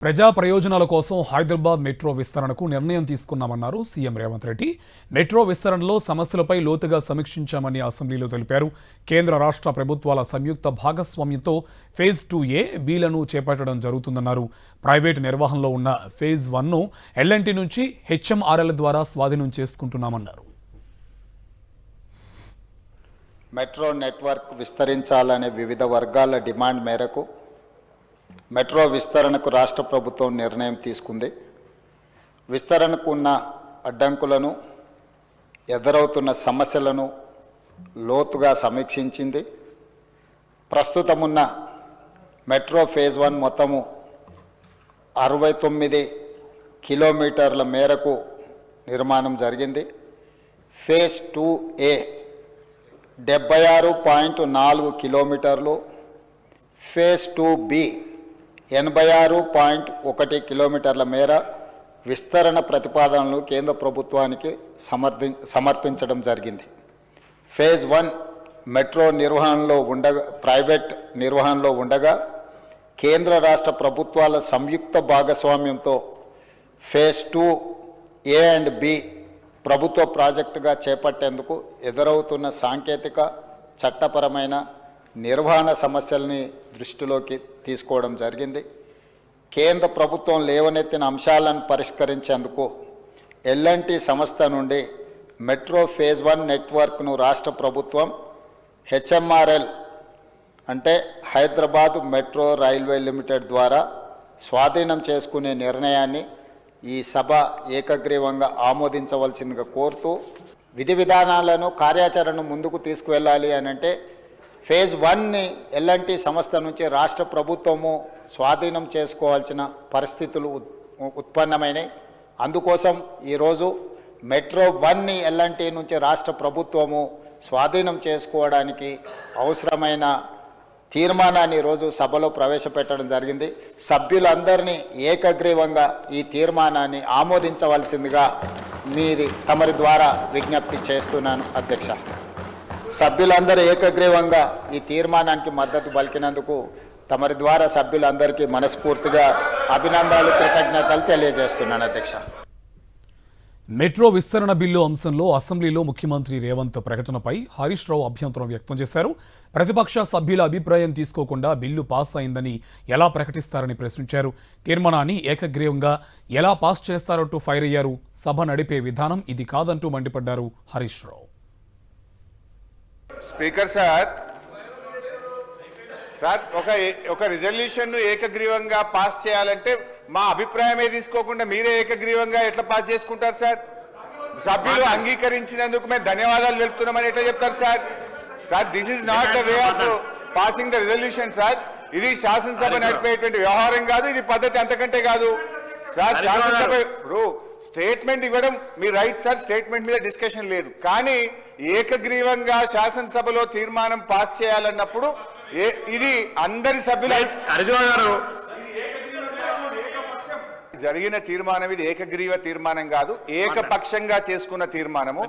ప్రజా ప్రయోజనాల కోసం హైదరాబాద్ మెట్రో విస్తరణకు నిర్ణయం తీసుకున్నామన్నారు సీఎం రేవంత్ రెడ్డి. మెట్రో విస్తరణలో సమస్యలపై లోతుగా సమీక్షించామని అసెంబ్లీలో తెలిపారు. కేంద్ర రాష్ట్ర ప్రభుత్వాల సంయుక్త భాగస్వామ్యంతో ఫేజ్ 2A, Bలను చేపట్టడం జరుగుతుందన్నారు. ప్రైవేటు నిర్వహణలో ఉన్న ఫేజ్ 1ను L&T నుంచి HMRL ద్వారా స్వాధీనం చేసుకుంటున్నామన్నారు. మెట్రో నెట్వర్క్ విస్తరించాలనే వివిధ వర్గాల డిమాండ్ మేరకు మెట్రో విస్తరణకు రాష్ట్ర ప్రభుత్వం నిర్ణయం తీసుకుంది. విస్తరణకు ఉన్న అడ్డంకులను, ఎదురవుతున్న సమస్యలను లోతుగా సమీక్షించింది. ప్రస్తుతం ఉన్న మెట్రో ఫేజ్ 1 మొత్తము 69 కిలోమీటర్ల మేరకు నిర్మాణం జరిగింది. ఫేజ్ 2A 76.4 కిలోమీటర్లు, ఫేజ్ 2B 86.1 కిలోమీటర్ల మేర విస్తరణ ప్రతిపాదనలు కేంద్ర ప్రభుత్వానికి సమర్పించడం జరిగింది. ఫేజ్ 1 మెట్రో ప్రైవేట్ నిర్వహణలో ఉండగా కేంద్ర రాష్ట్ర ప్రభుత్వాల సంయుక్త భాగస్వామ్యంతో ఫేజ్ 2A అండ్ B ప్రభుత్వ ప్రాజెక్టుగా చేపట్టేందుకు ఎదురవుతున్న సాంకేతిక, చట్టపరమైన, నిర్వహణ సమస్యల్ని దృష్టిలోకి తీసుకోవడం జరిగింది. కేంద్ర ప్రభుత్వం లేవనెత్తిన అంశాలను పరిష్కరించేందుకు L&T సంస్థ నుండి మెట్రో ఫేజ్ 1 నెట్వర్క్ను రాష్ట్ర ప్రభుత్వం HMRL అంటే హైదరాబాద్ మెట్రో రైల్వే లిమిటెడ్ ద్వారా స్వాధీనం చేసుకునే నిర్ణయాన్ని ఈ సభ ఏకగ్రీవంగా ఆమోదించవలసిందిగా కోరుతూ, విధి విధానాలను, కార్యాచరణను ముందుకు తీసుకువెళ్ళాలి అని అంటే ఫేజ్ 1ని L&T సంస్థ నుంచి రాష్ట్ర ప్రభుత్వము స్వాధీనం చేసుకోవాల్సిన పరిస్థితులు ఉత్పన్నమైనవి. అందుకోసం ఈరోజు మెట్రో 1ని L&T నుంచి రాష్ట్ర ప్రభుత్వము స్వాధీనం చేసుకోవడానికి అవసరమైన తీర్మానాన్ని ఈరోజు సభలో ప్రవేశపెట్టడం జరిగింది. సభ్యులందరినీ ఏకగ్రీవంగా ఈ తీర్మానాన్ని ఆమోదించవలసిందిగా తమరి ద్వారా విజ్ఞప్తి చేస్తున్నాను అధ్యక్ష. సభ్యులందరూ ఏకగ్రీవంగా ఈ తీర్మానానికి మద్దతు పలికినందుకు తమరి ద్వారా సభ్యులందరికీ మనస్ఫూర్తిగా అభినందనలు, కృతజ్ఞతలు తెలియజేస్తున్నాను అధ్యక్ష. మెట్రో విస్తరణ బిల్లు అంశంలో అసెంబ్లీలో ముఖ్యమంత్రి రేవంత్ ప్రకటనపై హరీష్ రావు అభ్యంతరం వ్యక్తం చేశారు. ప్రతిపక్ష సభ్యుల అభిప్రాయం తీసుకోకుండా బిల్లు పాస్ అయిందని ఎలా ప్రకటిస్తారని ప్రశ్నించారు. తీర్మానాన్ని ఏకగ్రీవంగా ఎలా పాస్ చేస్తారంటూ ఫైర్ అయ్యారు. సభ నడిపే విధానం ఇది కాదంటూ మండిపడ్డారు హరీష్ రావు. స్పీకర్ సార్ ఒక రిజల్యూషన్ ఏకగ్రీవంగా పాస్ చేయాలంటే మా అభిప్రాయమే తీసుకోకుండా మీరే ఏకగ్రీవంగా ఎట్లా పాస్ చేసుకుంటారు సార్? సభ్యులు అంగీకరించినందుకు మేము ధన్యవాదాలు తెలుపుతున్నామని ఎట్లా చెప్తారు sir? This is not the way of passing the resolution sir. ఇది శాసనసభ నడిపేటువంటి వ్యవహారం కాదు, ఇది పద్ధతి అంతకంటే కాదు సార్. శాసనసభ ఇప్పుడు స్టేట్మెంట్ ఇవ్వడం మీ రైట్ సార్, స్టేట్మెంట్ మీద డిస్కషన్ లేదు. కానీ ఏకగ్రీవంగా శాసనసభలో తీర్మానం పాస్ చేయాలన్నప్పుడు ఇది అందరి సభ్యులు జరిగిన తీర్మానం, ఇది ఏకగ్రీవ తీర్మానం కాదు, ఏకపక్షంగా చేసుకున్న తీర్మానము.